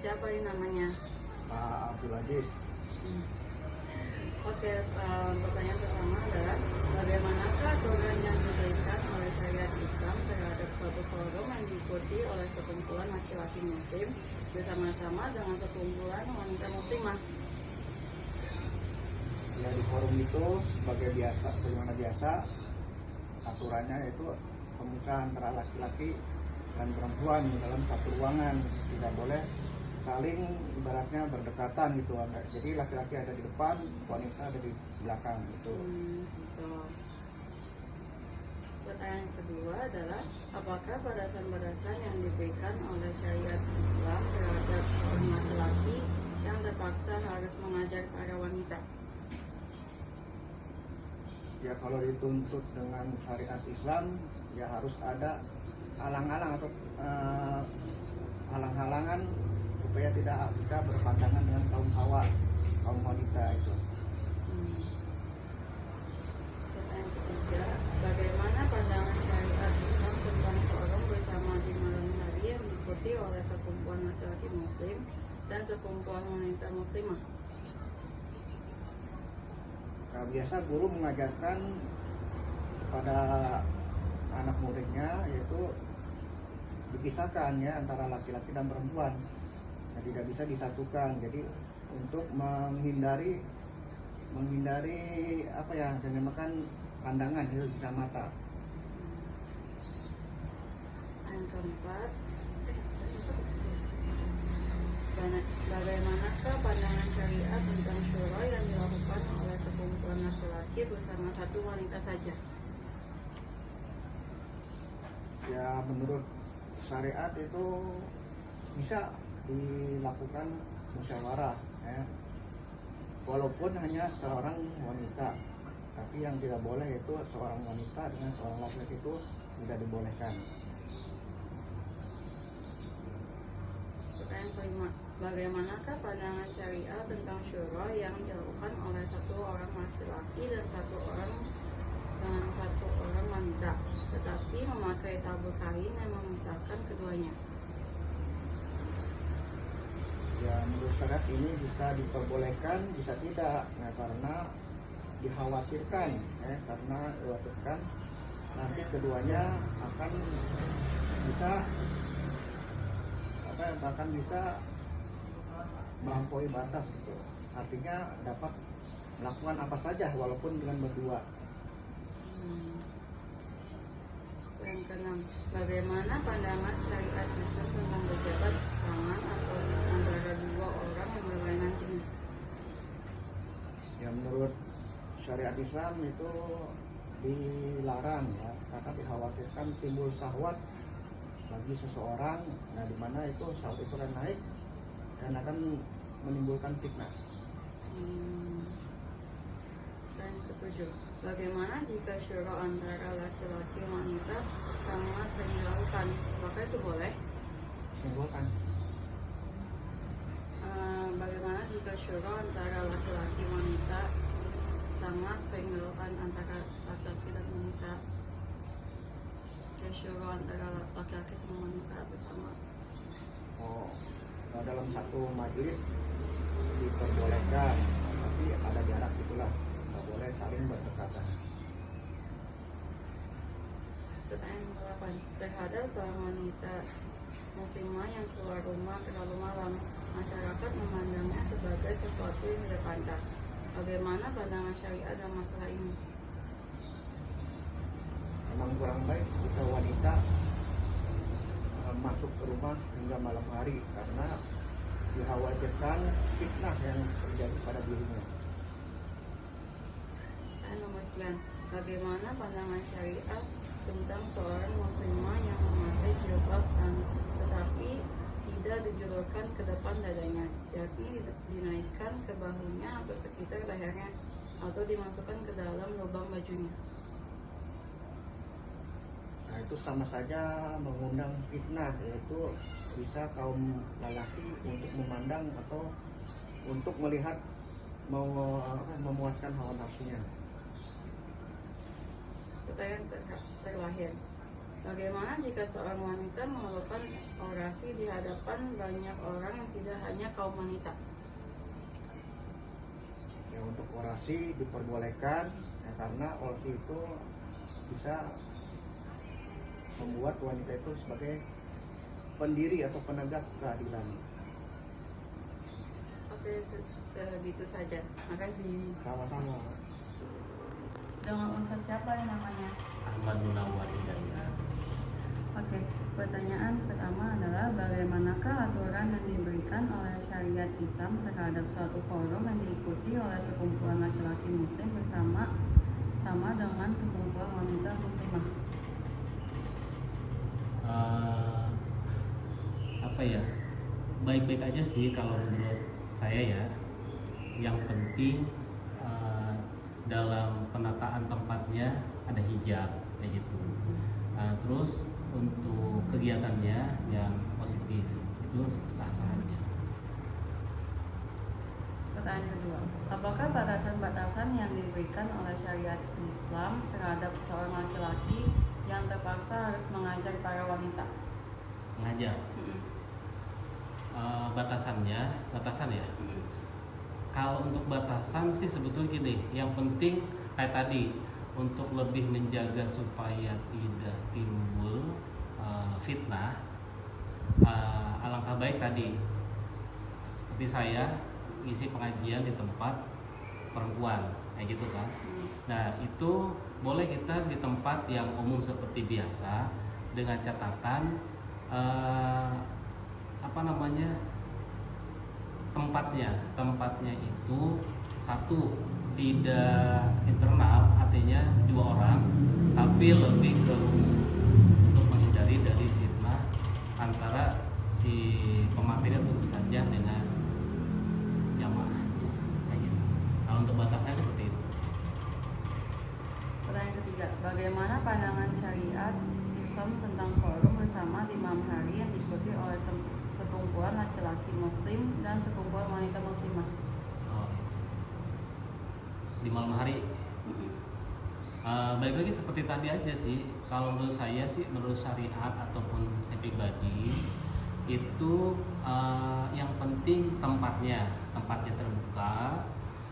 siapa ini namanya? Pak Abdul Aziz. Oke, pertanyaan pertama adalah bagaimanakah aturan yang diberikan oleh syariat Islam terhadap suatu forum yang diikuti oleh sekumpulan laki-laki muslim bersama-sama dengan sekumpulan wanita muslimah? Ya, di forum itu sebagai biasa, sebagaimana biasa aturannya itu pemisahan antara laki-laki dan perempuan dalam satu ruangan, tidak boleh saling ibaratnya berdekatan gitu. Jadi laki-laki ada di depan, wanita ada di belakang gitu. Betul. Pertanyaan kedua adalah apakah batasan-batasan yang diberikan oleh syariat Islam terhadap seorang laki-laki yang terpaksa harus mengajar para wanita? Ya, kalau dituntut dengan syariat Islam ya harus ada halang-halang atau halang-halangan supaya tidak bisa berpandangan dengan kaum hawa, kaum wanita itu. Pertanyaan ketiga, bagaimana pandangan syariat Islam tentang forum bersama di malam hari yang diikuti oleh sekumpulan laki-laki muslim dan sekumpulan wanita muslimah? Nah, biasa guru mengajarkan kepada anak muridnya yaitu dipisahkan ya antara laki-laki dan perempuan. Nah, tidak bisa disatukan. Jadi untuk menghindari apa ya, dinamakan pandangan itu bisa mata. Yang keempat, bagaimanakah pandangan syariat tentang syura yang dilakukan oleh sekumpulan laki-laki bersama satu wanita saja? Ya, menurut syariat itu bisa dilakukan musyawarah ya. Walaupun hanya seorang wanita, tapi yang tidak boleh itu seorang wanita dengan seorang laki-laki itu tidak dibolehkan. Pertanyaan kelima, bagaimanakah pandangan syariat tentang syura yang dilakukan oleh satu orang laki-laki dan satu orang wanita, tetapi memakai tabur kain yang memisahkan keduanya? Ya, menurut syariat ini bisa diperbolehkan, bisa tidak. Nah, karena dikhawatirkan nanti keduanya akan bisa melampaui batas gitu. Artinya dapat melakukan apa saja walaupun dengan berdua. Yang keenam, bagaimana pandangan syariat Islam tentang berjabat tangan atau antara dua orang yang berlainan jenis? Ya, menurut syariat Islam itu dilarang ya, karena dikhawatirkan timbul syahwat bagi seseorang. Nah, di mana itu syahwat itu akan naik dan akan menimbulkan fitnah. Dan ketujuh, bagaimana jika syura antara laki-laki dan wanita sangat sering dilakukan? Apakah itu boleh? Menimbulkan. Bagaimana jika syura antara laki-laki dan wanita sangat sering dilakukan antara laki-laki dan wanita? Syura antara laki-laki sama wanita bersama. Dalam satu majelis diperbolehkan, tapi ada jarak itulah, nggak boleh saling berdekatan. Pertanyaan ke-8, terhadap seorang wanita muslimah yang keluar rumah terlalu malam, masyarakat memandangnya sebagai sesuatu yang tidak pantas. Bagaimana pandangan syariat dalam masalah ini? Memang kurang baik jika wanita masuk ke rumah hingga malam hari karena dikhawatirkan fitnah yang terjadi pada dirinya. Nomor 9, bagaimana pandangan syariat tentang seorang muslimah yang memakai jilbab tetapi tidak dijulurkan ke depan dadanya, yakni dinaikkan ke bahunya atau sekitar lehernya, atau dimasukkan ke dalam lubang bajunya? Nah, itu sama saja mengundang fitnah, yaitu bisa kaum lelaki untuk memandang atau untuk melihat memuaskan hawa nafsunya. Pertanyaan terakhir, Bagaimana jika seorang wanita melakukan orasi di hadapan banyak orang yang tidak hanya kaum wanita? Ya, untuk orasi diperbolehkan ya, karena orasi itu bisa membuat wanita itu sebagai pendiri atau penegak keadilan. Oke, segitu saja. Makasih. Sama-sama. Dengan Ustadz siapa yang namanya? Ahmad Munawar Hidayat. Oke, pertanyaan pertama adalah bagaimanakah aturan yang diberikan oleh syariat Islam terhadap suatu forum yang diikuti oleh sekumpulan laki-laki muslim bersama dengan sekumpulan wanita muslimah? Apa ya, baik-baik aja sih kalau menurut saya ya. Yang penting dalam penataan tempatnya ada hijab kayak gitu. Terus untuk kegiatannya yang positif itu sah-sah aja. Pertanyaan kedua, apakah batasan-batasan yang diberikan oleh syariat Islam terhadap seorang laki-laki yang terpaksa harus mengajar para wanita? Mengajar. Batasan ya. Kalau untuk batasan sih sebetulnya gini, yang penting kayak tadi untuk lebih menjaga supaya tidak timbul fitnah. Alangkah baik tadi seperti saya isi pengajian di tempat perempuan kayak gitu kan. Nah itu boleh kita di tempat yang umum seperti biasa dengan catatan tempatnya itu satu tidak internal, artinya 2 orang, tapi lebih ke umum untuk menghindari dari fitnah antara si pemateri atau ustazah dengan jamaah kayak gitu. Kalau untuk batasnya seperti itu. Pertanyaan ketiga, bagaimana pandangan syariat Islam tentang forum bersama di malam hari yang diikuti oleh sekumpulan laki-laki muslim dan sekumpulan wanita muslimah? Di malam hari balik lagi seperti tadi aja sih. Kalau menurut saya sih, menurut syariat ataupun saya pribadi itu yang penting tempatnya terbuka.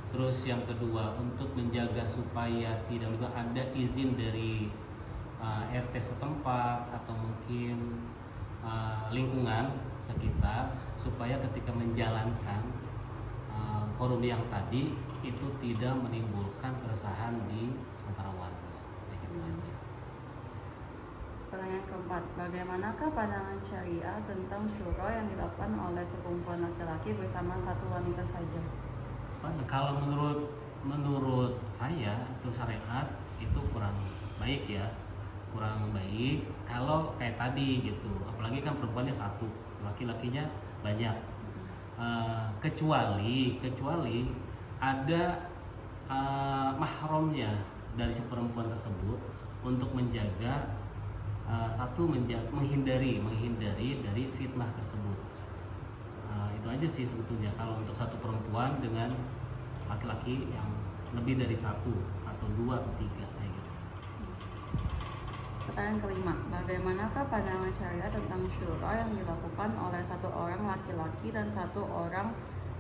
Terus yang kedua untuk menjaga supaya tidak juga ada izin dari RT setempat atau mungkin lingkungan sekitar, supaya ketika menjalankan forum yang tadi itu tidak menimbulkan keresahan di antara warga. Gitu aja. Pertanyaan keempat, bagaimanakah pandangan syariah tentang syuro yang dilakukan oleh sekumpulan laki-laki bersama satu wanita saja? Kalau menurut saya itu syariat itu kurang baik ya, kalau kayak tadi gitu. Apalagi kan perempuannya satu, laki-lakinya banyak. Kecuali ada mahramnya dari si perempuan tersebut untuk menjaga menghindari dari fitnah tersebut. Itu aja sih sebetulnya kalau untuk satu perempuan dengan laki-laki yang lebih dari 1 atau 2 atau 3 kayak gitu. Pertanyaan kelima, bagaimanakah pandangan syariat tentang syuro yang dilakukan oleh satu orang laki-laki dan satu orang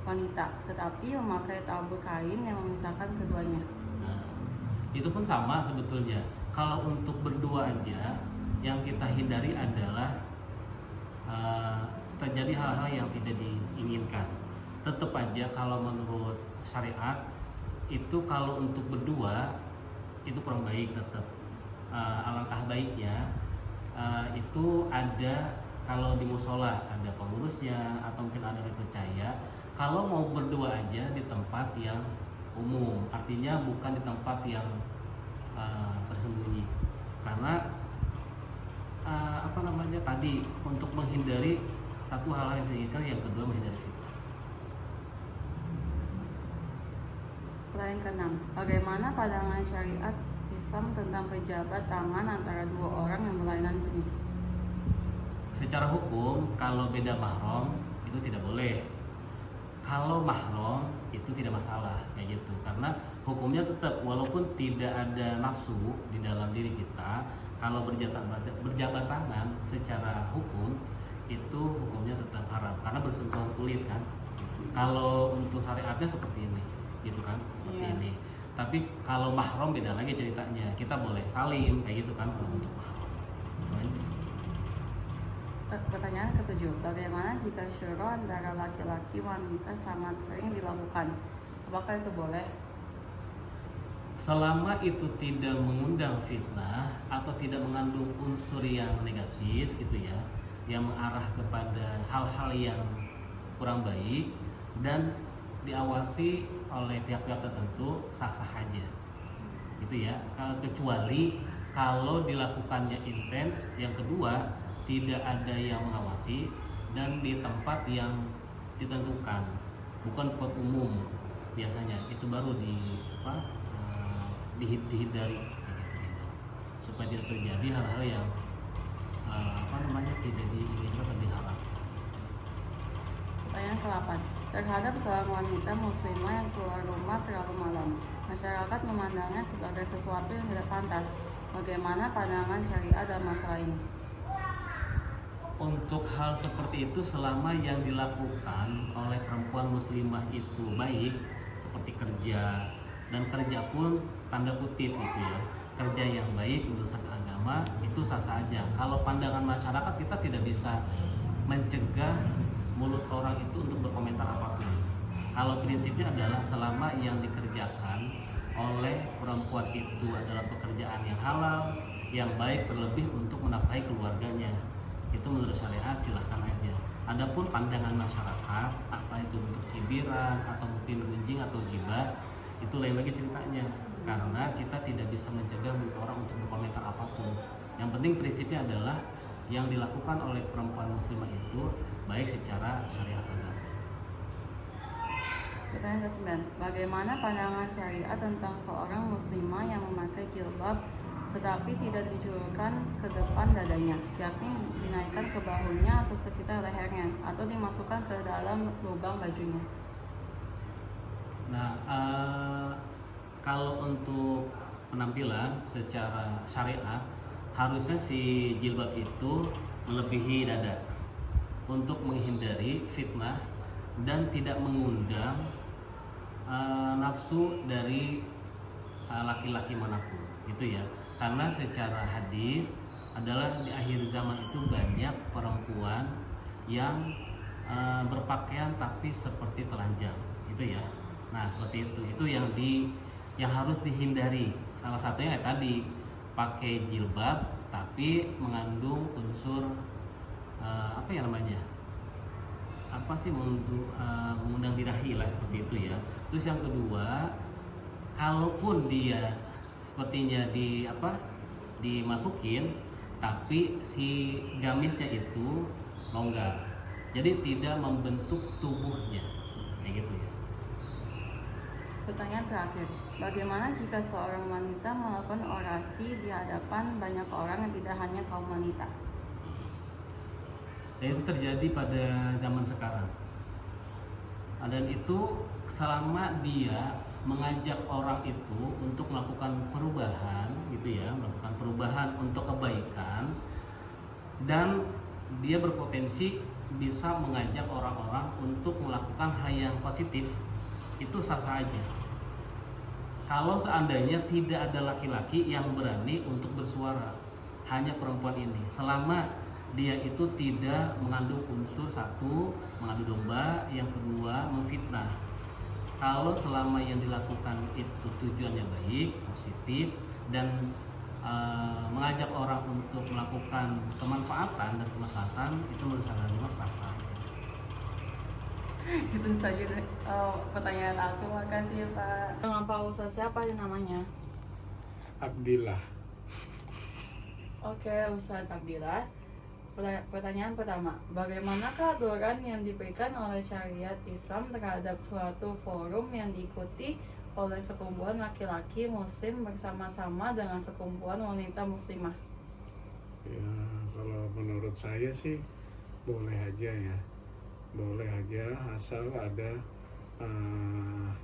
wanita, tetapi memakai tabur kain yang memisahkan keduanya? Nah, itu pun sama sebetulnya. Kalau untuk berdua aja, yang kita hindari adalah terjadi hal-hal yang tidak diinginkan. Tetap aja kalau menurut syariat itu kalau untuk berdua itu kurang baik tetap. Alangkah baiknya itu ada, kalau di musola ada pengurusnya atau mungkin ada yang percaya, kalau mau berdua aja di tempat yang umum, artinya bukan di tempat yang tersembunyi, karena tadi untuk menghindari satu hal yang diinginkan, yang kedua menghindari fitnah. Pertanyaan keenam, bagaimana pandangan syariat Islam tentang pejabat tangan antara 2 orang yang berlainan jenis? Secara hukum kalau beda mahram itu tidak boleh. Kalau mahram itu tidak masalah kayak gitu, karena hukumnya tetap walaupun tidak ada nafsu di dalam diri kita, Kalau berjabat tangan secara hukum itu hukumnya tetap haram karena bersentuhan kulit kan. Kalau untuk syariatnya seperti ini, gitu kan, seperti Iya. ini. Tapi kalau mahram beda lagi ceritanya. Kita boleh salim kayak gitu kan kalau untuk mahram. Itu aja sih. Pertanyaan ketujuh, bagaimana jika syuro antara laki-laki wanita sangat sering dilakukan? Apakah itu boleh? Selama itu tidak mengundang fitnah atau tidak mengandung unsur yang negatif gitu ya, yang mengarah kepada hal-hal yang kurang baik dan diawasi oleh pihak-pihak tertentu, sah-sah aja gitu ya. Kecuali kalau dilakukannya intens, yang kedua tidak ada yang mengawasi dan di tempat yang ditentukan, bukan tempat umum biasanya, itu baru dihindari supaya tidak terjadi hal-hal yang tidak diinginkan atau diharapkan. Pertanyaan ke-8, terhadap seorang wanita muslimah yang keluar rumah terlalu malam, masyarakat memandangnya sebagai sesuatu yang tidak pantas. Bagaimana pandangan syariat dalam masalah ini? Untuk hal seperti itu, selama yang dilakukan oleh perempuan muslimah itu baik, seperti kerja, dan kerja pun tanda kutip gitu ya, kerja yang baik menurut agama, itu sah saja. Kalau pandangan masyarakat, kita tidak bisa mencegah mulut orang itu untuk berkomentar apapun. Kalau prinsipnya adalah selama yang dikerjakan oleh perempuan itu adalah pekerjaan yang halal, yang baik, terlebih untuk menafkahi keluarganya, itu menurut syariat silahkan aja. Adapun pandangan masyarakat, apa itu untuk cibiran atau mungkin gunjing atau gibah, itu lain lagi ceritanya, karena kita tidak bisa mencegah orang untuk berkomentar apapun. Yang penting prinsipnya adalah yang dilakukan oleh perempuan muslimah itu baik secara syariat agama. Pertanyaan ke-9, bagaimana pandangan syariat tentang seorang muslimah yang memakai jilbab tetapi tidak dijulurkan ke depan dadanya, yakni dinaikkan ke bahunya atau sekitar lehernya, atau dimasukkan ke dalam lubang bajunya? Nah, kalau untuk penampilan secara syariat, harusnya si jilbab itu melebihi dada untuk menghindari fitnah dan tidak mengundang nafsu dari laki-laki manapun, gitu ya. Karena secara hadis adalah di akhir zaman itu banyak perempuan yang berpakaian tapi seperti telanjang, gitu ya. Nah, seperti itu yang harus dihindari. Salah satunya tadi pakai jilbab tapi mengandung unsur mengundang birahi lah, seperti itu ya. Terus yang kedua, kalaupun dia sepertinya dimasukin tapi si gamisnya itu longgar, jadi tidak membentuk tubuhnya kayak gitu ya. Pertanyaan terakhir, bagaimana jika seorang wanita melakukan orasi di hadapan banyak orang yang tidak hanya kaum wanita? Dan itu terjadi pada zaman sekarang. Dan itu selama dia mengajak orang itu untuk melakukan perubahan, gitu ya, melakukan perubahan untuk kebaikan, dan dia berpotensi bisa mengajak orang-orang untuk melakukan hal yang positif, itu sah saja. Kalau seandainya tidak ada laki-laki yang berani untuk bersuara, hanya perempuan ini, selama dia itu tidak mengandung unsur, satu, mengadu domba, yang kedua, memfitnah. Kalau selama yang dilakukan itu tujuannya baik, positif, dan mengajak orang untuk melakukan kemanfaatan dan kemaslahatan, itu menurut saya sah saja. Itu saja pertanyaan aku. Makasih Pak. Dengan Pak Ustadz siapa yang namanya? Abdillah. Oke, Ustadz Abdillah. Pertanyaan pertama, bagaimanakah aturan yang diberikan oleh syariat Islam terhadap suatu forum yang diikuti oleh sekumpulan laki-laki muslim bersama-sama dengan sekumpulan wanita muslimah? Ya, kalau menurut saya sih boleh aja ya, boleh aja asal ada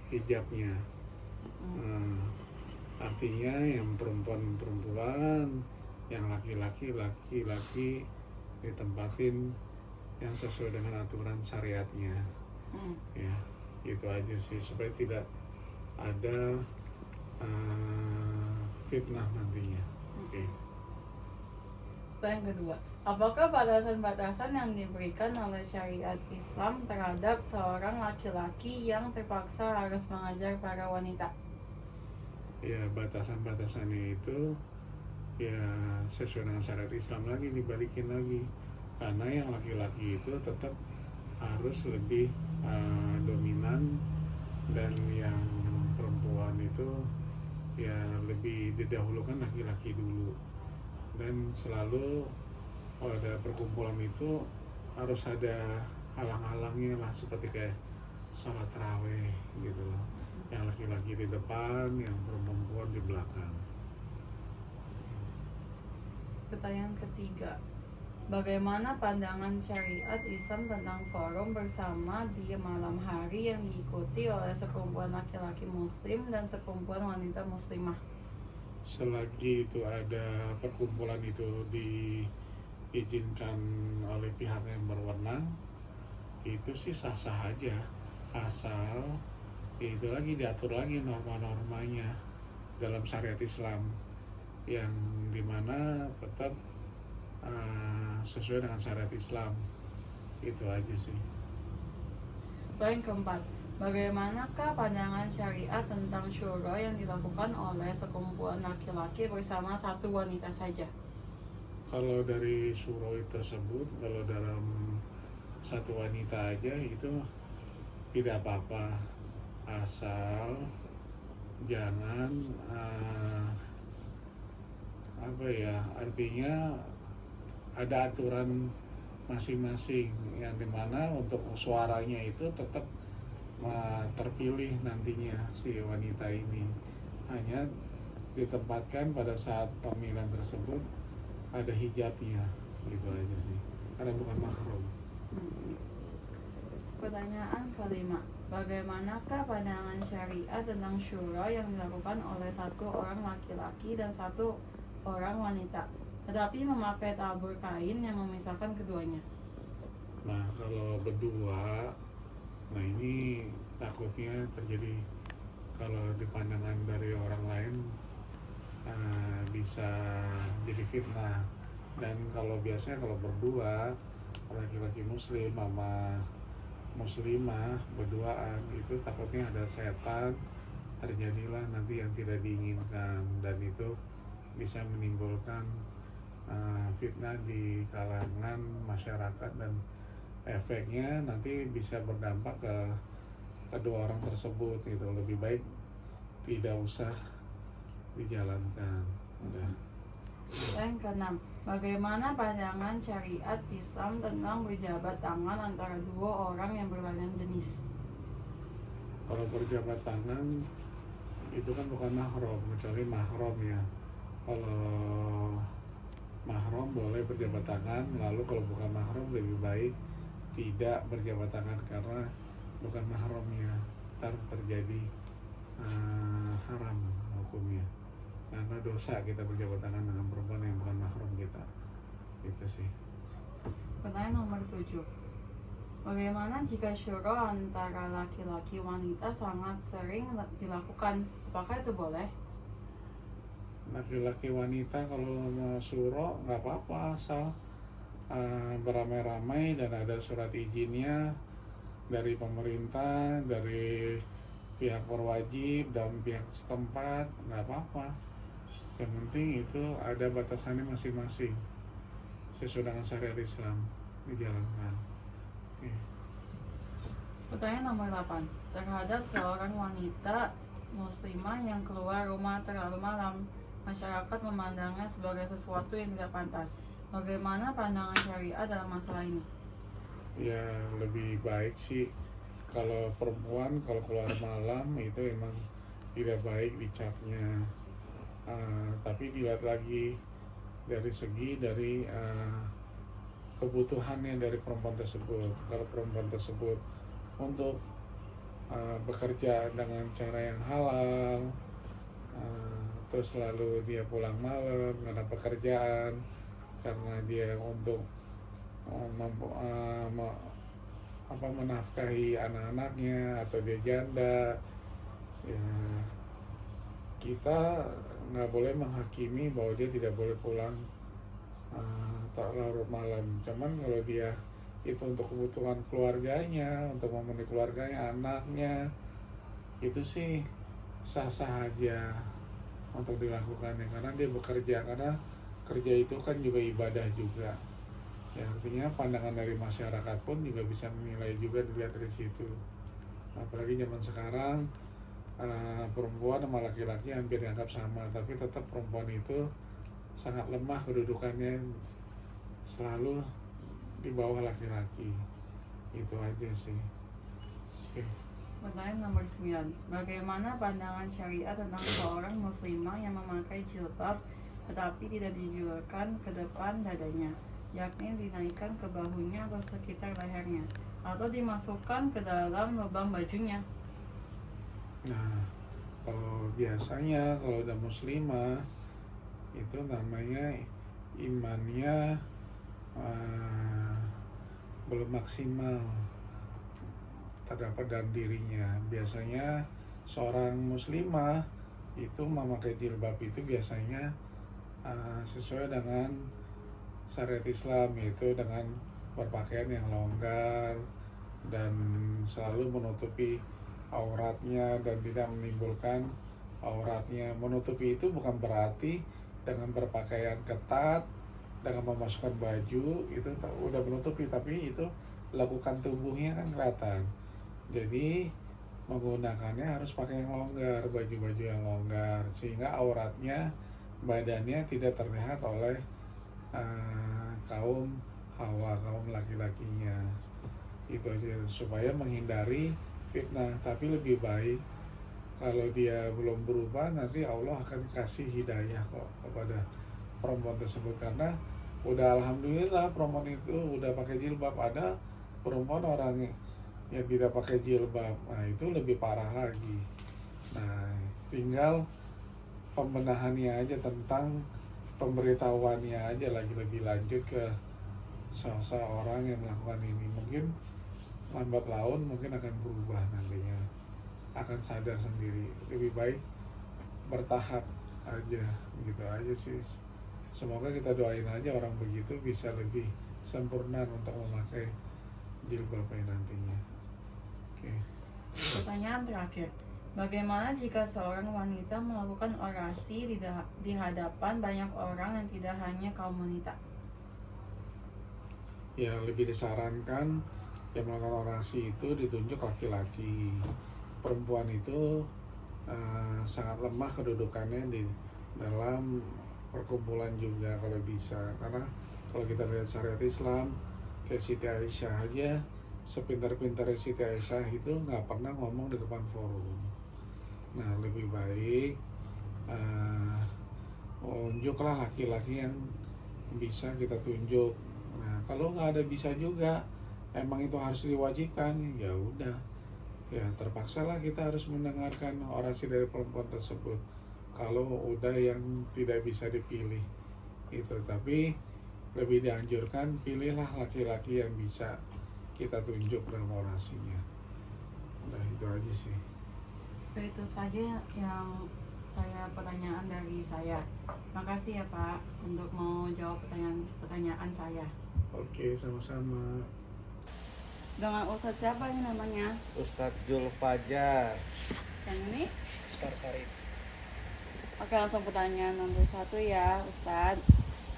hijabnya. Artinya yang perempuan-perempuan yang laki-laki ditempatin yang sesuai dengan aturan syariatnya. Ya, itu aja sih, supaya tidak ada fitnah nantinya. Oke. Pertanyaan kedua, apakah batasan-batasan yang diberikan oleh syariat Islam terhadap seorang laki-laki yang terpaksa harus mengajar para wanita? Ya, batasan-batasannya itu ya sesuai dengan syariat Islam lagi, dibalikin lagi, karena yang laki-laki itu tetap harus lebih dominan, dan yang perempuan itu ya lebih didahulukan laki-laki dulu. Dan selalu kalau ada perkumpulan itu harus ada halang-halangnya lah, seperti kayak sholat tarawih gitu loh, yang laki-laki di depan, yang perempuan di belakang. Pertanyaan ketiga, bagaimana pandangan syariat Islam tentang forum bersama di malam hari yang diikuti oleh sekumpulan laki-laki muslim dan sekumpulan wanita muslimah? Selagi itu ada perkumpulan itu diizinkan oleh pihak yang berwenang, itu sih sah-sah aja, asal itu lagi diatur lagi norma-normanya dalam syariat Islam, yang dimana tetap sesuai dengan syariat Islam. Itu aja sih. Poin keempat, bagaimanakah pandangan syariat tentang syura yang dilakukan oleh sekumpulan laki-laki bersama satu wanita saja? Kalau dari suroi tersebut, kalau dalam satu wanita aja itu tidak apa-apa, asal jangan artinya ada aturan masing-masing, yang dimana untuk suaranya itu tetap terpilih nantinya si wanita ini, hanya ditempatkan pada saat pemilihan tersebut ada hijabnya, gitu aja sih, karena bukan mahram. Pertanyaan kelima, bagaimanakah pandangan syariat tentang syura yang dilakukan oleh satu orang laki-laki dan satu orang wanita, tetapi memakai tabur kain yang memisahkan keduanya? Nah, kalau berdua, nah ini takutnya terjadi, kalau di pandangan dari orang lain bisa jadi fitnah. Dan kalau biasanya kalau berdua, laki-laki muslim sama muslimah berduaan, itu takutnya ada setan, terjadilah nanti yang tidak diinginkan, dan itu bisa menimbulkan fitnah di kalangan masyarakat, dan efeknya nanti bisa berdampak ke kedua orang tersebut. Itu lebih baik tidak usah dijalankan. Udah. Yang keenam, bagaimana pandangan syariat Islam tentang berjabat tangan antara dua orang yang berlainan jenis? Kalau berjabat tangan itu kan bukan mahram, kecuali mahram ya. Kalau mahram boleh berjabat tangan, lalu kalau bukan mahram lebih baik tidak berjabat tangan karena bukan mahramnya, ntar terjadi haram hukumnya, karena dosa kita berjabat tangan dengan perempuan yang bukan mahram kita. Itu sih. Pertanyaan nomor 7, bagaimana jika syura antara laki-laki wanita sangat sering dilakukan, apakah itu boleh? Laki-laki wanita kalau mau syura nggak apa-apa, asal beramai-ramai dan ada surat izinnya dari pemerintah, dari pihak berwajib dan pihak setempat, nggak apa-apa. Yang penting itu ada batasannya masing-masing sesuai dengan syariat Islam dijalankan. Pertanyaan nomor 8, terhadap seorang wanita muslimah yang keluar rumah terlalu malam, masyarakat memandangnya sebagai sesuatu yang tidak pantas. Bagaimana pandangan syariat dalam masalah ini? Ya, lebih baik sih kalau perempuan kalau keluar malam itu emang tidak baik dicapnya, tapi dilihat lagi dari segi dari kebutuhannya dari perempuan tersebut. Kalau perempuan tersebut untuk bekerja dengan cara yang halal, terus lalu dia pulang malam karena pekerjaan, karena dia untuk menafkahi anak-anaknya, atau dia janda, ya kita nggak boleh menghakimi bahwa dia tidak boleh pulang larut malam. Cuman kalau dia itu untuk kebutuhan keluarganya, untuk memenuhi keluarganya, anaknya, itu sih sah-sah aja untuk dilakukannya, karena dia bekerja, karena kerja itu kan juga ibadah juga. Ya, artinya pandangan dari masyarakat pun juga bisa menilai juga, dilihat dari situ. Apalagi zaman sekarang perempuan sama laki-laki hampir dianggap sama, tapi tetap perempuan itu sangat lemah kedudukannya, selalu di bawah laki-laki. Itu aja sih. Oke. Pertanyaan nomor 9. Bagaimana pandangan syariat tentang seorang muslimah yang memakai jilbab tetapi tidak dijulurkan ke depan dadanya, yakni dinaikkan ke bahunya atau sekitar lehernya, atau dimasukkan ke dalam lubang bajunya? Nah, kalau biasanya kalau udah muslimah itu namanya imannya belum maksimal terdapat dalam dirinya. Biasanya seorang muslimah itu memakai jilbab itu biasanya sesuai dengan syariat Islam, yaitu dengan berpakaian yang longgar dan selalu menutupi auratnya dan tidak menimbulkan auratnya. Menutupi itu bukan berarti dengan berpakaian ketat, dengan memasukkan baju itu udah menutupi, tapi itu lakukan tubuhnya kan kelihatan. Jadi menggunakannya harus pakai yang longgar, baju-baju yang longgar, sehingga auratnya, badannya tidak terlihat oleh kaum hawa, kaum laki-lakinya. Itu aja, supaya menghindari fitnah. Tapi lebih baik kalau dia belum berubah, nanti Allah akan kasih hidayah kok kepada perempuan tersebut, karena udah alhamdulillah perempuan itu udah pakai jilbab. Ada perempuan orang yang tidak pakai jilbab, nah itu lebih parah lagi. Nah, tinggal pembenahannya aja, tentang pemberitahuannya aja lagi lebih lanjut ke seseorang yang melakukan ini. Mungkin lambat laun mungkin akan berubah nantinya, akan sadar sendiri. Lebih baik bertahap aja, gitu aja sih. Semoga kita doain aja orang begitu bisa lebih sempurna untuk memakai jilbabnya nantinya. Oke. Pertanyaan terakhir. Bagaimana jika seorang wanita melakukan orasi di hadapan banyak orang yang tidak hanya kaum wanita? Ya, lebih disarankan yang melakukan orasi itu ditunjuk laki-laki. Perempuan itu sangat lemah kedudukannya di dalam perkumpulan juga kalau bisa, karena kalau kita lihat syariat Islam, kayak Siti Aisyah aja, sepintar-pintar Siti Aisyah itu nggak pernah ngomong di depan forum. Nah, lebih baik unjuklah laki-laki yang bisa kita tunjuk. Nah, kalau nggak ada bisa juga, emang itu harus diwajibkan, ya udah, ya terpaksalah kita harus mendengarkan orasi dari perempuan tersebut. Kalau udah yang tidak bisa dipilih itu, tapi lebih dianjurkan pilihlah laki-laki yang bisa kita tunjuk dalam orasinya. Nah, itu aja sih. Itu saja yang pertanyaan dari saya. Makasih ya Pak untuk mau jawab pertanyaan saya. Oke, sama-sama. Dengan Ustadz siapa ini namanya? Ustadz Julfajar. Yang ini? Sparsari. Oke, langsung pertanyaan nomor 1 ya Ustadz.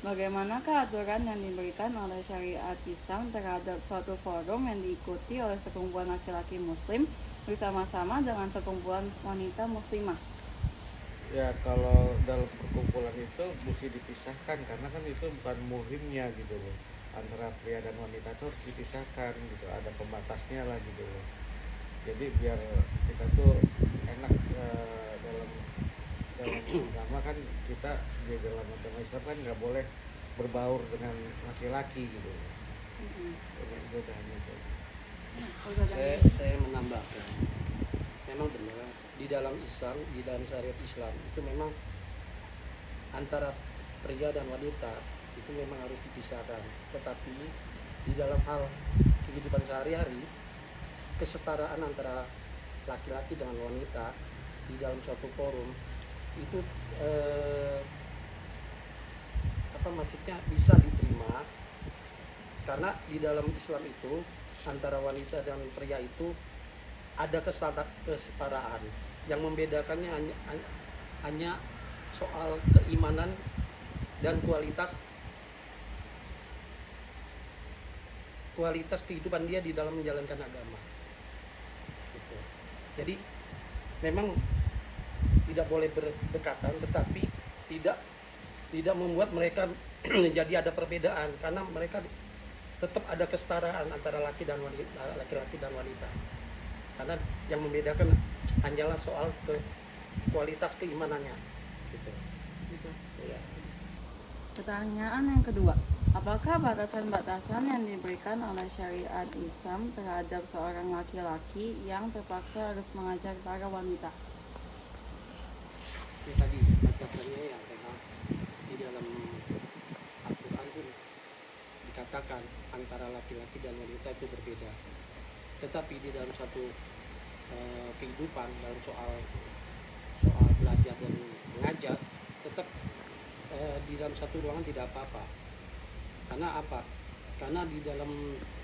Bagaimanakah aturan yang diberikan oleh syariat Islam terhadap suatu forum yang diikuti oleh sekumpulan laki-laki muslim bersama-sama dengan sekumpulan wanita muslimah? Ya, kalau dalam perkumpulan itu mesti dipisahkan, karena kan itu bukan muhimnya gitu loh. Antara pria dan wanita itu harus dipisahkan gitu, ada pembatasnya lah gitu loh. Jadi biar kita tuh enak dalam agama kan, kita di dalam agama Islam kan nggak boleh berbaur dengan laki-laki gitu. Jadi itu udah gitu. Saya menambahkan, memang benar di dalam Islam, di dalam syariat Islam itu memang antara pria dan wanita itu memang harus dipisahkan. Tetapi di dalam hal kehidupan sehari-hari, kesetaraan antara laki-laki dengan wanita di dalam suatu forum itu maksudnya bisa diterima, karena di dalam Islam itu antara wanita dan pria itu ada kesetaraan. Yang membedakannya hanya soal keimanan dan kualitas kehidupan dia di dalam menjalankan agama. Gitu. Jadi memang tidak boleh berdekatan, tetapi tidak membuat mereka menjadi ada perbedaan, karena mereka tetap ada kesetaraan antara laki-laki dan wanita. Karena yang membedakan hanyalah soal kualitas keimanannya. Gitu. Ya. Pertanyaan yang kedua, apakah batasan-batasan yang diberikan oleh syariat Islam terhadap seorang laki-laki yang terpaksa harus mengajar para wanita? Ini tadi batasannya yang memang di dalam Al-Quran pun dikatakan antara laki-laki dan wanita itu berbeda. Tetapi di dalam satu kehidupan, dalam soal belajar dan mengajar, tetap di dalam satu ruangan tidak apa-apa. Karena apa? Karena di dalam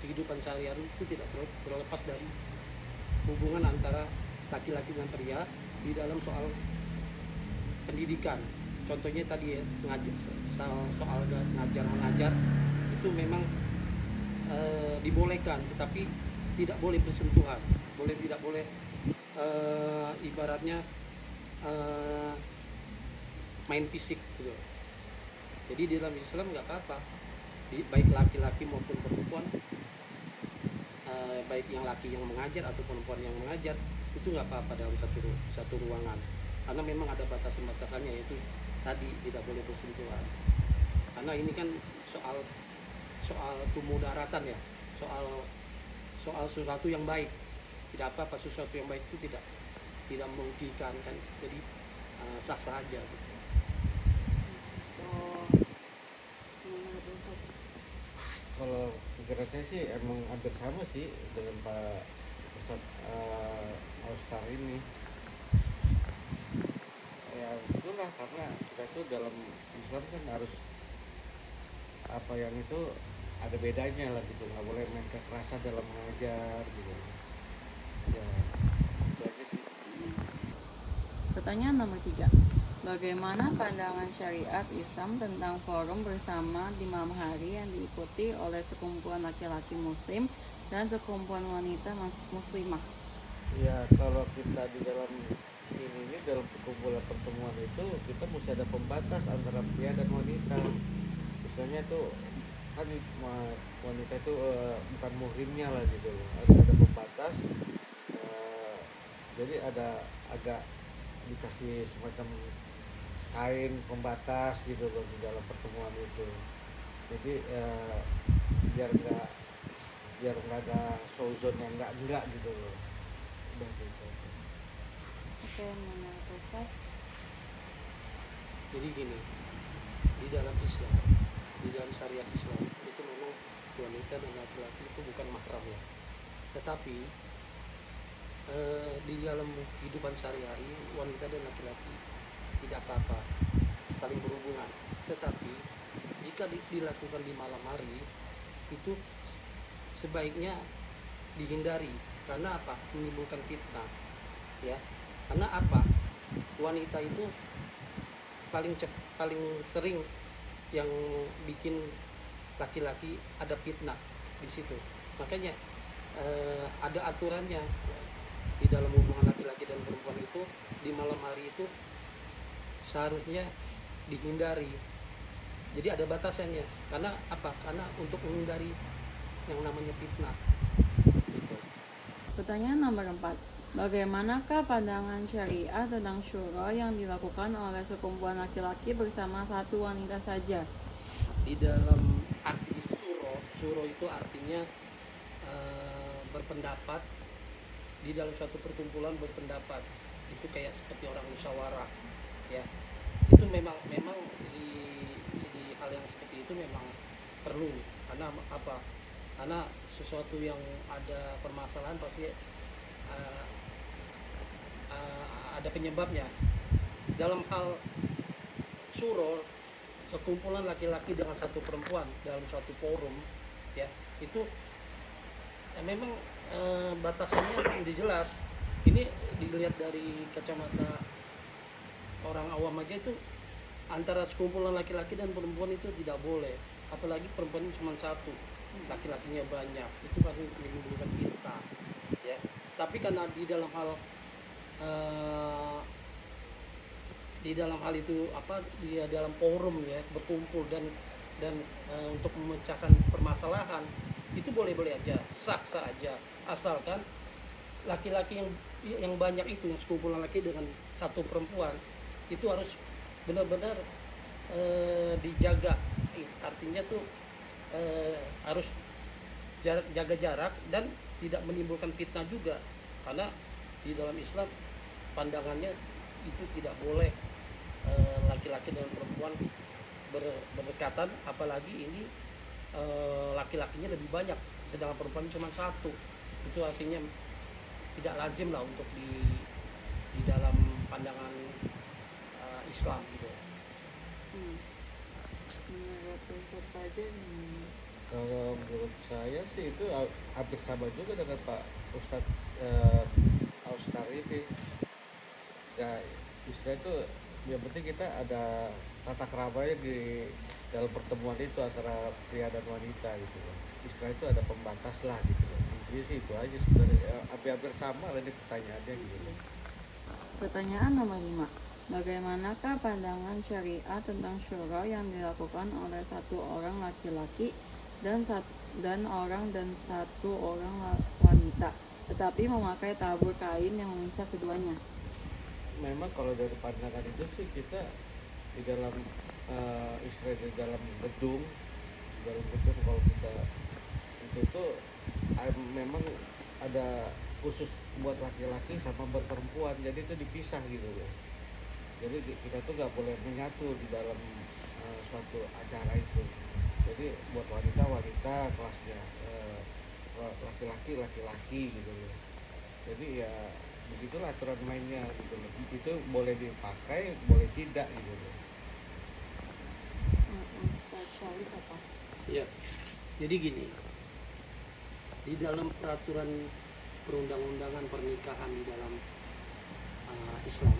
kehidupan sehari-hari itu tidak terlepas dari hubungan antara laki-laki dan pria di dalam soal pendidikan. Contohnya tadi ya, soal mengajar itu memang dibolehkan, tetapi tidak boleh bersentuhan, tidak boleh ibaratnya main fisik gitu. Jadi di dalam Islam nggak apa-apa, baik laki-laki maupun perempuan, baik yang laki yang mengajar atau perempuan yang mengajar, itu nggak apa-apa dalam satu ruangan. Karena memang ada batasan-batasannya, yaitu tadi tidak boleh bersentuhan. Karena ini kan soal kemudaratan ya, soal sesuatu yang baik. Tidak apa-apa, sesuatu yang baik itu tidak merugikan kan, jadi sah-sah aja gitu. Kalau pikiran saya sih emang hampir sama sih dengan Pak Ustadz Austar ini. Ya itulah, karena kita tuh dalam Islam kan harus apa yang itu ada bedanya lah gitu, nggak boleh main kekerasan dalam mengajar gitu. Ya itu aja sih. Pertanyaan nomor 3, bagaimana pandangan syariat Islam tentang forum bersama di malam hari yang diikuti oleh sekumpulan laki-laki muslim dan sekumpulan wanita muslimah? Ya kalau kita di dalam ini dalam perkumpulan pertemuan itu kita mesti ada pembatas antara pria dan wanita. Misalnya tuh kan wanita itu bukan muhrimnya lah gitu loh, harus ada pembatas. Jadi ada agak dikasih semacam kain pembatas gitu loh di dalam pertemuan itu. Jadi biar nggak ada souzon yang enggak gitu loh. Udah gitu. Oke, menurut Ustaz. Jadi gini, di dalam Islam, di dalam syariat Islam itu memang wanita dan laki-laki itu bukan mahram ya. Tetapi di dalam kehidupan sehari-hari wanita dan laki-laki tidak apa-apa saling berhubungan. Tetapi jika dilakukan di malam hari itu sebaiknya dihindari. Karena apa? Menimbulkan fitnah. Ya. Karena apa? Wanita itu paling sering yang bikin laki-laki ada fitnah di situ. Makanya ada aturannya di dalam hubungan laki-laki dan perempuan itu di malam hari itu seharusnya dihindari. Jadi ada batasannya. Karena apa? Karena untuk menghindari yang namanya fitnah. Gitu. Pertanyaan nomor 4, bagaimanakah pandangan syariah tentang syura yang dilakukan oleh sekumpulan laki-laki bersama satu wanita saja? Di dalam arti suro itu artinya berpendapat, di dalam suatu perkumpulan berpendapat. Itu kayak seperti orang musyawarah ya. itu memang memang di hal yang seperti itu memang perlu. Karena apa? Karena sesuatu yang ada permasalahan pasti uh, ada penyebabnya. Dalam hal suro, sekumpulan laki-laki dengan satu perempuan dalam suatu forum, ya itu memang batasannya udah jelas. Ini dilihat dari kacamata orang awam aja, itu antara sekumpulan laki-laki dan perempuan itu tidak boleh, apalagi perempuan cuma satu, laki-lakinya banyak, itu pasti menimbulkan fitnah, ya. Tapi karena di dalam hal itu apa, dia dalam forum ya berkumpul dan untuk memecahkan permasalahan, itu boleh-boleh aja, sah-sah aja, asalkan laki-laki yang banyak itu, yang sekumpulan laki dengan satu perempuan, itu harus benar-benar dijaga. Artinya tuh harus jaga jarak dan tidak menimbulkan fitnah juga, karena di dalam Islam pandangannya itu tidak boleh laki-laki dan perempuan berdekatan, apalagi ini laki-lakinya lebih banyak sedangkan perempuan cuma satu. Itu artinya tidak lazim lah untuk di dalam pandangan Islam gitu. Menurut Ustaz Fajar gimana? Kalau menurut saya sih itu hampir sama juga dengan Pak Ustadz Austar ini. Ya istilah itu yang penting kita ada tata keramanya di dalam pertemuan itu antara pria dan wanita gitu loh. Istilah itu ada pembatas lah gitu loh. Intinya sih itu aja sebenarnya, hampir sama lah ini pertanyaannya gitu loh. Pertanyaan nomor 5. Bagaimanakah pandangan syariat tentang syura yang dilakukan oleh satu orang laki-laki dan satu orang wanita, tetapi memakai tabur kain yang memisah keduanya? Memang kalau dari pandangan itu sih kita di dalam istilah di dalam gedung kalau kita itu tuh memang ada khusus buat laki-laki sama buat perempuan, jadi itu dipisah gitu loh. Jadi kita tuh nggak boleh menyatu di dalam suatu acara itu. Jadi buat wanita kelasnya, laki-laki gitu loh. Jadi ya begitulah aturan mainnya gitu loh. Itu boleh dipakai, boleh tidak gitu loh. Ustaz Syarif apa? Ya, jadi gini, di dalam peraturan perundang-undangan pernikahan di dalam Islam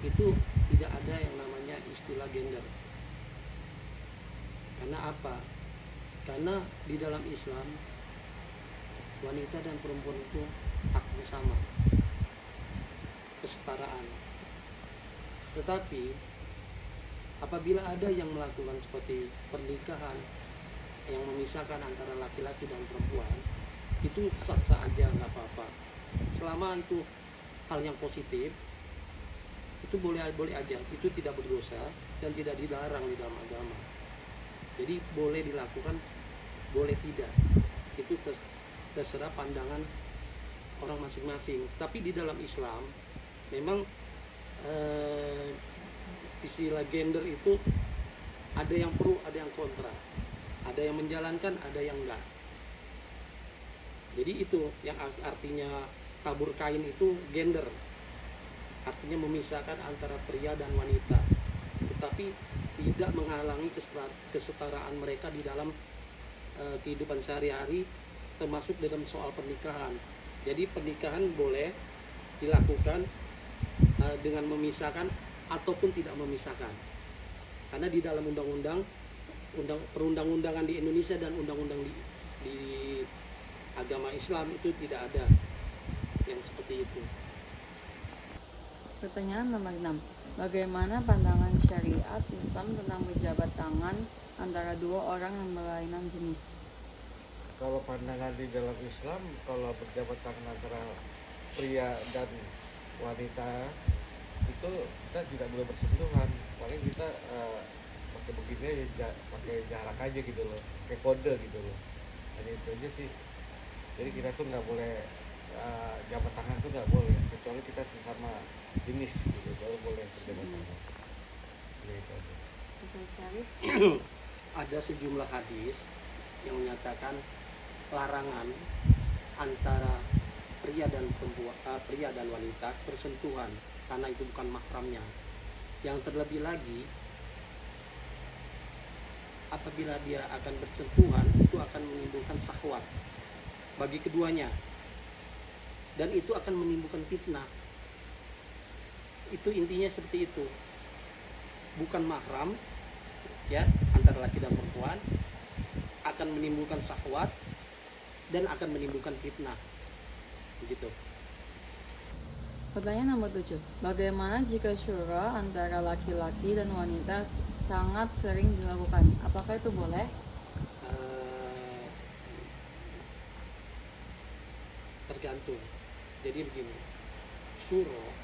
itu tidak ada yang namanya istilah gender. Karena apa? Karena di dalam Islam wanita dan perempuan itu haknya sama, kesetaraan. Tetapi apabila ada yang melakukan seperti pernikahan yang memisahkan antara laki-laki dan perempuan, itu sah-sah aja, nggak apa-apa. Selama itu hal yang positif, itu boleh aja, itu tidak berdosa dan tidak dilarang di dalam agama. Jadi boleh dilakukan, boleh tidak, itu terserah pandangan orang masing-masing. Tapi di dalam Islam memang istilah gender itu ada yang pro, ada yang kontra, ada yang menjalankan, ada yang enggak. Jadi itu yang artinya tabur kain itu gender, artinya memisahkan antara pria dan wanita, tetapi tidak menghalangi kesetaraan mereka di dalam kehidupan sehari-hari, termasuk dalam soal pernikahan. Jadi pernikahan boleh dilakukan dengan memisahkan ataupun tidak memisahkan, karena di dalam perundang-undangan di Indonesia dan undang-undang di agama Islam itu tidak ada yang seperti itu. Pertanyaan nomor 6. Bagaimana pandangan syariat Islam tentang berjabat tangan antara dua orang yang berlainan jenis? Kalau pandangan di dalam Islam, kalau berjabat tangan antara pria dan wanita itu kita tidak boleh bersentuhan, paling kita pakai begini aja, pakai jarak aja gitu loh, pakai kode gitu loh, hanya itu aja sih. Jadi kita tuh nggak boleh jabat tangan tuh nggak boleh, kecuali kita sesama jenis gitu, baru boleh berjabat tangan. Ya, itu aja. Ustaz Syarif. Ada sejumlah hadis yang menyatakan larangan antara pria dan pria dan wanita bersentuhan karena itu bukan mahramnya. Yang terlebih lagi apabila dia akan bersentuhan itu akan menimbulkan syahwat bagi keduanya dan itu akan menimbulkan fitnah. Itu intinya seperti itu. Bukan mahram ya antara laki dan perempuan, akan menimbulkan syahwat dan akan menimbulkan fitnah. Begitu. Pertanyaan nomor 7. Bagaimana jika syura antara laki-laki dan wanita sangat sering dilakukan? Apakah itu boleh? Tergantung. Jadi begini, syuro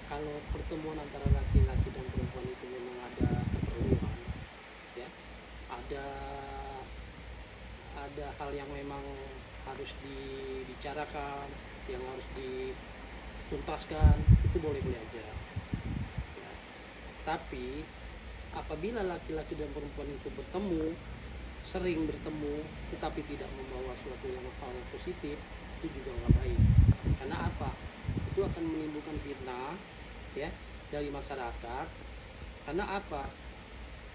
kalau pertemuan antara laki-laki dan perempuan itu memang ada keperluan, ya, ada hal yang memang harus dibicarakan, yang harus dituntaskan, itu boleh-boleh aja. Ya. Tapi apabila laki-laki dan perempuan itu sering bertemu, tetapi tidak membawa suatu yang hal positif, itu juga nggak baik. Karena apa? Itu akan menimbulkan fitnah, ya, dari masyarakat. Karena apa?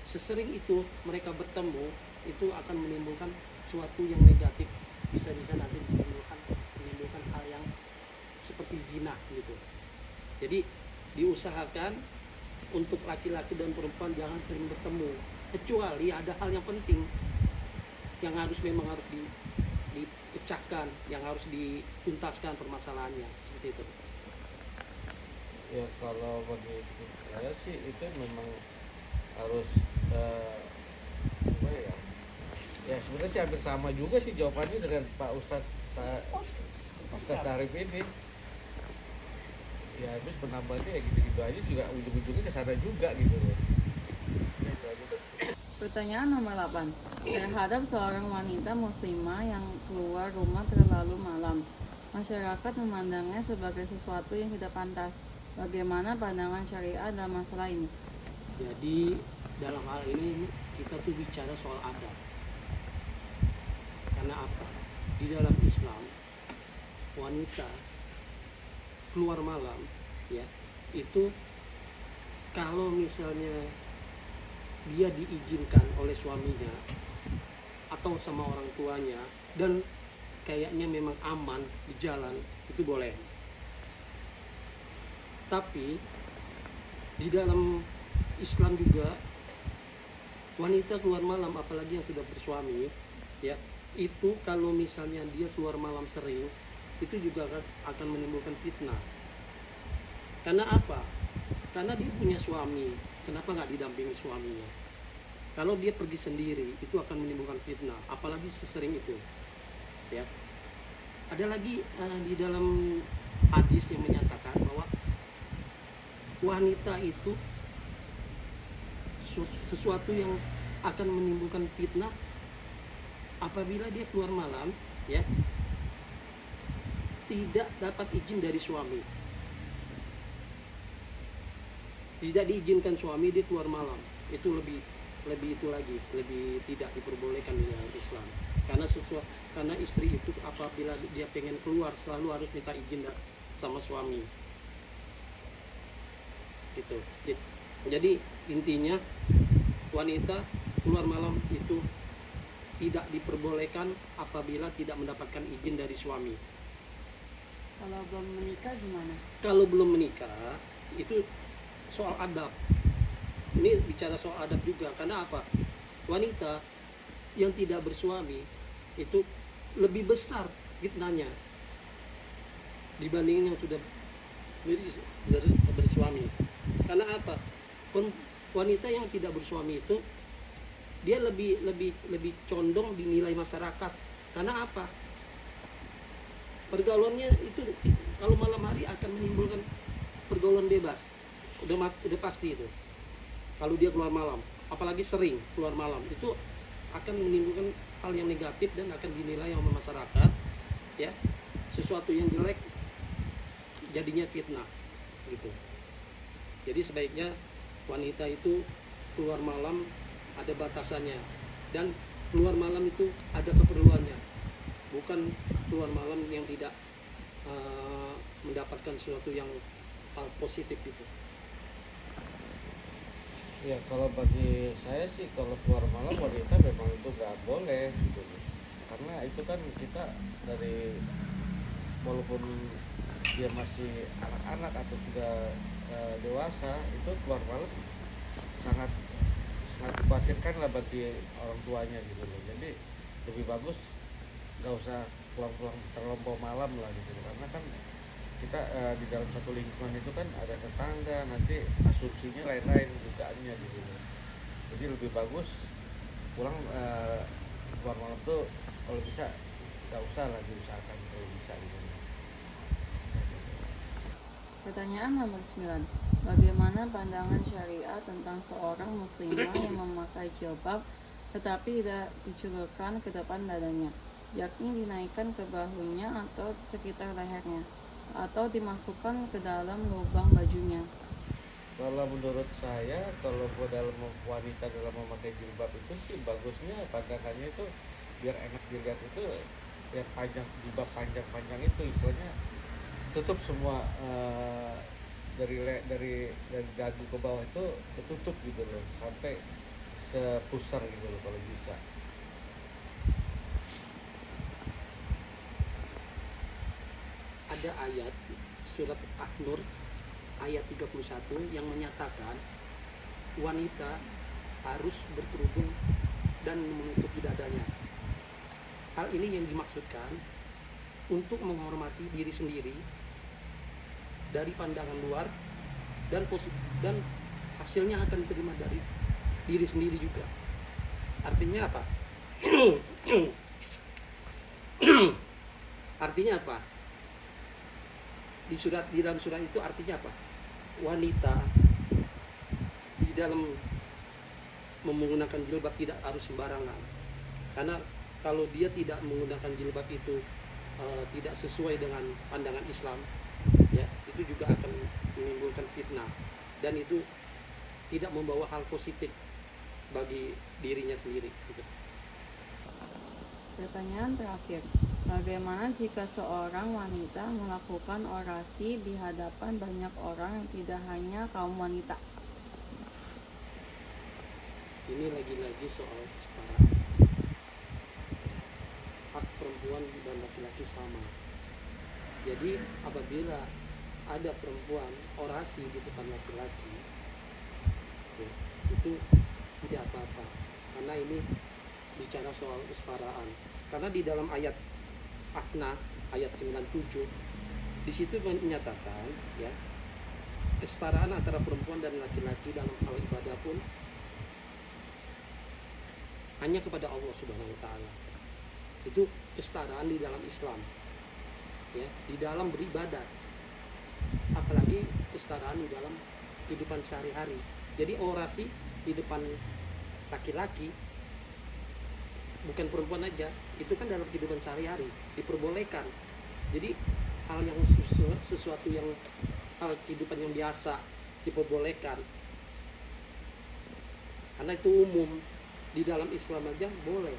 Sesering itu mereka bertemu, itu akan menimbulkan suatu yang negatif, bisa-bisa nanti menimbulkan hal yang seperti zina gitu. Jadi diusahakan untuk laki-laki dan perempuan jangan sering bertemu, kecuali ada hal yang penting yang memang harus dipecahkan, yang harus dituntaskan permasalahannya, seperti itu. Ya kalau bagi saya sih itu memang harus apa ya? Ya sebenarnya sih hampir sama juga sih jawabannya dengan Pak Ustadz Syarif ini. Ya habis penambahannya ya gitu-gitu aja juga ujung-ujungnya ke sana juga gitu loh. Ya, itu aja. Pertanyaan nomor 8. Terhadap seorang wanita muslimah yang keluar rumah terlalu malam, masyarakat memandangnya sebagai sesuatu yang tidak pantas. Bagaimana pandangan syariat dalam masalah ini? Jadi dalam hal ini kita tuh bicara soal adab. Karena apa? Di dalam Islam wanita keluar malam, ya, itu kalau misalnya dia diizinkan oleh suaminya atau sama orang tuanya dan kayaknya memang aman di jalan, itu boleh. Tapi di dalam Islam juga wanita keluar malam, apalagi yang sudah bersuami, ya, itu kalau misalnya dia keluar malam sering, itu juga akan menimbulkan fitnah. Karena apa? Karena dia punya suami, kenapa nggak didampingi suaminya? Kalau dia pergi sendiri, itu akan menimbulkan fitnah, apalagi sesering itu, ya. Ada lagi di dalam hadis yang menyatakan bahwa wanita itu sesuatu yang akan menimbulkan fitnah apabila dia keluar malam, ya, tidak dapat izin dari suami, tidak diizinkan suami, dia keluar malam, itu lebih itu lagi lebih tidak diperbolehkan di dalam Islam. Karena istri itu apabila dia pengen keluar selalu harus minta izin sama suami, gitu. Jadi intinya wanita keluar malam itu tidak diperbolehkan apabila tidak mendapatkan izin dari suami. Kalau belum menikah gimana? Kalau belum menikah itu soal adab. Ini bicara soal adab juga. Karena apa? Wanita yang tidak bersuami itu lebih besar fitnahnya dibanding yang sudah bersuami. Karena apa? Wanita yang tidak bersuami itu dia lebih condong dinilai masyarakat. Karena apa? Pergaulannya itu kalau malam hari akan menimbulkan pergaulan bebas. Udah pasti itu. Kalau dia keluar malam, apalagi sering keluar malam, itu akan menimbulkan hal yang negatif dan akan dinilai oleh masyarakat, ya. Sesuatu yang jelek jadinya fitnah, gitu. Jadi sebaiknya wanita itu keluar malam ada batasannya, dan keluar malam itu ada keperluannya, bukan keluar malam yang tidak mendapatkan sesuatu yang hal positif itu. Ya kalau bagi saya sih kalau keluar malam wanita memang itu nggak boleh gitu, karena itu kan kita dari walaupun dia masih anak-anak atau sudah dewasa, itu keluar malam sangat sangat dikhawatirkan lah bagi orang tuanya gitu loh. Jadi lebih bagus nggak usah pulang-pulang terlampau malam lah gitu loh. Karena kan kita di dalam satu lingkungan itu kan ada tetangga, nanti asumsinya lain-lain dugaannya gitu loh. Jadi lebih bagus pulang keluar malam tuh kalau bisa nggak usah lah, diusahakan kalau bisa gitu. Pertanyaan nomor 9. Bagaimana pandangan syariat tentang seorang muslimah yang memakai jilbab tetapi tidak diculurkan ke depan dadanya, yakni dinaikkan ke bahunya atau sekitar lehernya, atau dimasukkan ke dalam lubang bajunya? Kalau menurut saya, kalau dalam wanita dalam memakai jilbab itu sih bagusnya pandangannya itu biar enak dilihat itu yang panjang, jilbab panjang-panjang itu istilahnya tutup semua dari dagu ke bawah itu tertutup gitu loh, sampai sepusar gitu loh kalau bisa. Ada ayat surat An-Nur ayat 31 yang menyatakan wanita harus berkerudung dan menutupi dadanya. Hal ini yang dimaksudkan untuk menghormati diri sendiri dari pandangan luar dan hasilnya akan diterima dari diri sendiri juga. Artinya apa? Artinya apa? Di dalam surat itu artinya apa? Wanita di dalam menggunakan jilbab tidak harus sembarangan. Karena kalau dia tidak menggunakan jilbab itu tidak sesuai dengan pandangan Islam, ya itu juga akan menimbulkan fitnah, dan itu tidak membawa hal positif bagi dirinya sendiri gitu. Pertanyaan terakhir. Bagaimana jika seorang wanita melakukan orasi di hadapan banyak orang yang tidak hanya kaum wanita? Ini lagi-lagi soal kesetaraan. Hak perempuan dan laki-laki sama. Jadi apabila ada perempuan orasi di depan laki-laki, itu tidak apa-apa, karena ini bicara soal kesetaraan. Karena di dalam ayat Akna ayat 97 di situ menyatakan ya, kesetaraan antara perempuan dan laki-laki dalam hal ibadah pun hanya kepada Allah Subhanahu wa taala. Itu kesetaraan di dalam Islam. Ya, di dalam beribadah. Apalagi kesetaraan di dalam kehidupan sehari-hari. Jadi orasi di depan laki-laki, bukan perempuan aja, itu kan dalam kehidupan sehari-hari diperbolehkan. Jadi hal yang sesuatu yang hal kehidupan yang biasa diperbolehkan, karena itu umum. Di dalam Islam aja boleh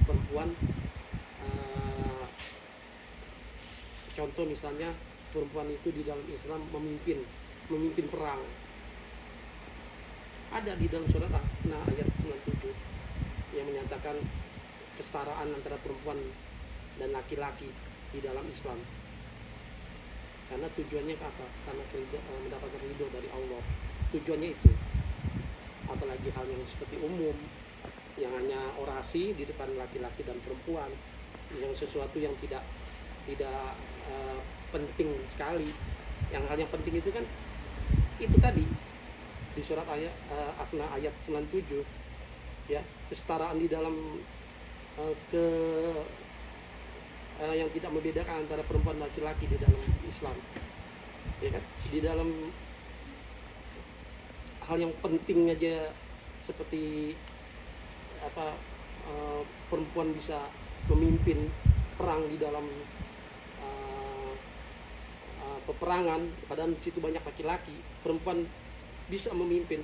perempuan, contoh misalnya perempuan itu di dalam Islam memimpin perang. Ada di dalam surat An-Nahl ayat 97 yang menyatakan kesetaraan antara perempuan dan laki-laki di dalam Islam. Karena tujuannya apa? Karena mendapatkan ridho dari Allah. Tujuannya itu. Apalagi hal yang seperti umum, yang hanya orasi di depan laki-laki dan perempuan, yang sesuatu yang tidak penting sekali. Yang hal yang penting itu kan itu tadi di surat ayat Akna ayat 97 ya, kesetaraan di dalam yang tidak membedakan antara perempuan dan laki-laki di dalam Islam, ya kan? Di dalam hal yang penting aja seperti perempuan bisa memimpin perang di dalam peperangan, padahal di situ banyak laki-laki, perempuan bisa memimpin,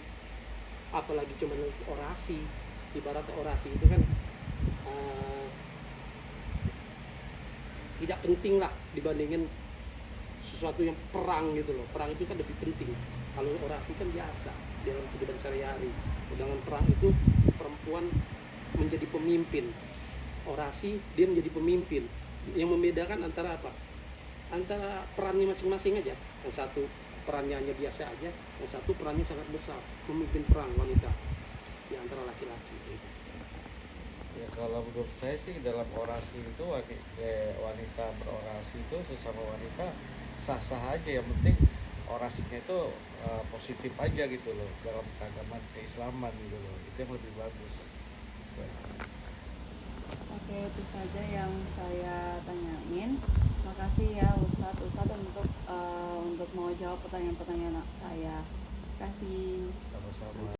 apalagi cuma orasi. Ibarat orasi itu kan tidak penting lah dibandingin sesuatu yang perang gitu loh. Perang itu kan lebih penting. Kalau orasi kan biasa dalam kehidupan sehari-hari. Sedangkan perang itu perempuan menjadi pemimpin, orasi dia menjadi pemimpin. Yang membedakan antara apa? Antara perannya masing-masing aja. Yang satu perannya hanya biasa aja, yang satu perannya sangat besar, memimpin perang wanita di antara laki-laki. Ya kalau menurut saya sih dalam orasi itu wanita berorasi itu sesama wanita sah-sah aja, yang penting orasinya itu positif aja gitu loh dalam keagamaan keislaman gitu loh, itu yang lebih bagus. Oke, itu saja yang saya tanyain. Makasih ya Ustadz untuk mau jawab pertanyaan-pertanyaan saya. Kasih. Sama-sama.